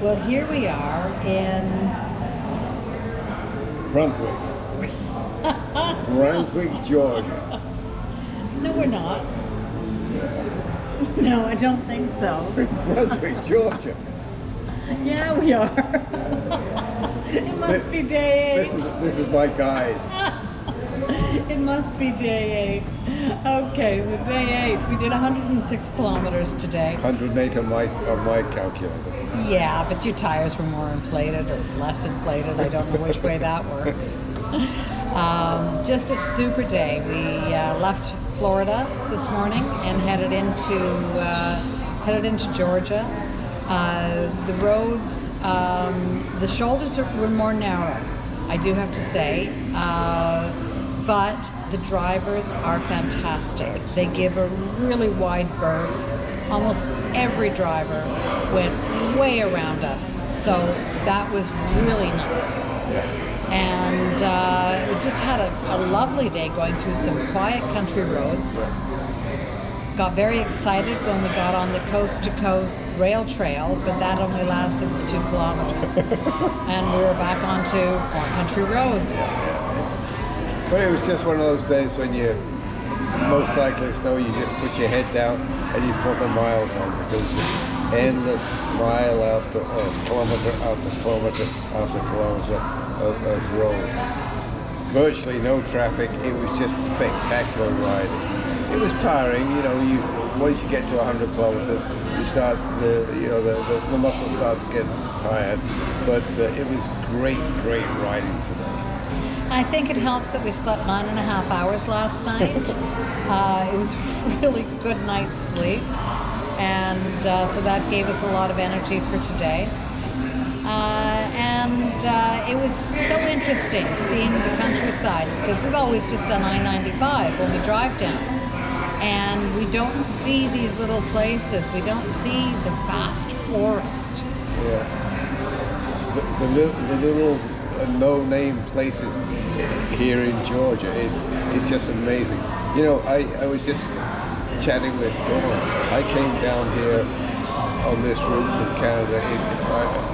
Well, here we are in Brunswick. Brunswick, Georgia. No, we're not. No, I don't think so. Brunswick, Georgia. Yeah, we are. It must be day 8. This is my guide. It must be day 8. Okay, so day 8. We did 106 kilometers today. 108 on my calculator. Yeah, but your tires were more inflated or less inflated. I don't know which way that works. Just a super day. We left Florida this morning and headed into Georgia. The roads, the shoulders were more narrow, I do have to say, but the drivers are fantastic. They give a really wide berth. Almost every driver went way around us, so that was really nice. And we just had a lovely day going through some quiet country roads. Got very excited when we got on the coast-to-coast rail trail, but that only lasted for 2 kilometers. And we were back onto more country roads. But it was just one of those days when most cyclists know you just put your head down and you put the miles on, because it's just endless mile after kilometer after kilometer after kilometer of road. Virtually no traffic. It was just spectacular riding. It was tiring, once you get to 100 kilometers, you start the muscles start to get tired. But it was great riding today. I think it helps that we slept 9.5 hours last night. It was really good night's sleep, and so that gave us a lot of energy for today. And it was so interesting seeing the countryside, because we've always just done I-95 when we drive down. And we don't see these little places. We don't see the vast forest. Yeah. The little no-name places here in Georgia is just amazing. I was just chatting with Dawn. I came down here on this route from Canada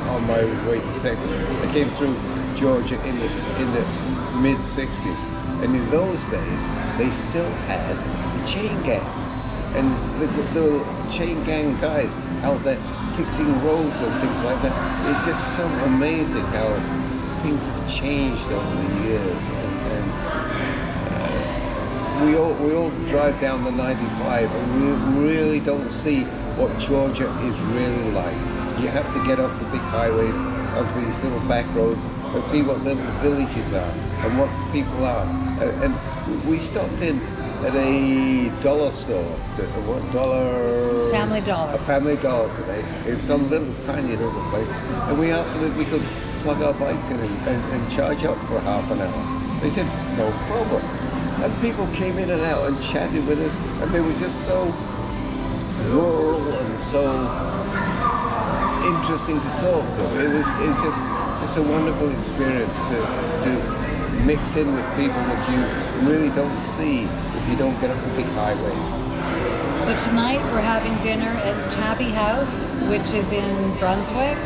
on my way to Texas. I came through Georgia in the mid-60s. And in those days, they still had the chain gangs. And the chain gang guys out there fixing roads and things like that. It's just so amazing how things have changed over the years. And we all drive down the 95 and we really don't see what Georgia is really like. You have to get off the big highways onto these little back roads and see what little villages are and what people are. And we stopped in at a dollar store, Family Dollar. A Family Dollar today, in some little tiny little place, and we asked them if we could plug our bikes in and charge up for half an hour. They said, no problem. And people came in and out and chatted with us, and they were just so rural and so interesting to talk to. It was just a wonderful experience to mix in with people that you really don't see if you don't get off the big highways. So tonight we're having dinner at Tabby House, which is in Brunswick.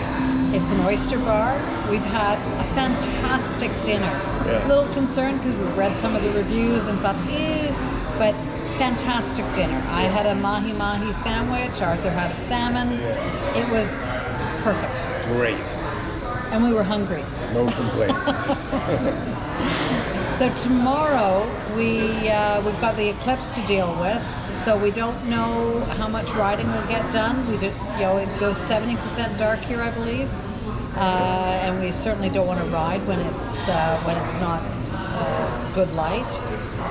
It's an oyster bar. We've had a fantastic dinner. Yeah. A little concerned because we've read some of the reviews and thought, but fantastic dinner. I had a mahi-mahi sandwich. Arthur had a salmon. It was perfect. Great. And we were hungry. No complaints. So tomorrow we've got the eclipse to deal with. So we don't know how much riding will get done. We do, it goes 70% dark here, I believe, and we certainly don't want to ride when it's not good light.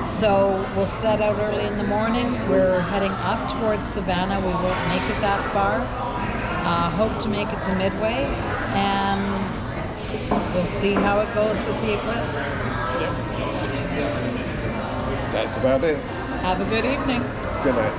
So we'll start out early in the morning. We're heading up towards Savannah. We won't make it that far. Hope to make it to Midway, and we'll see how it goes with the eclipse. That's about it. Have a good evening. Good night.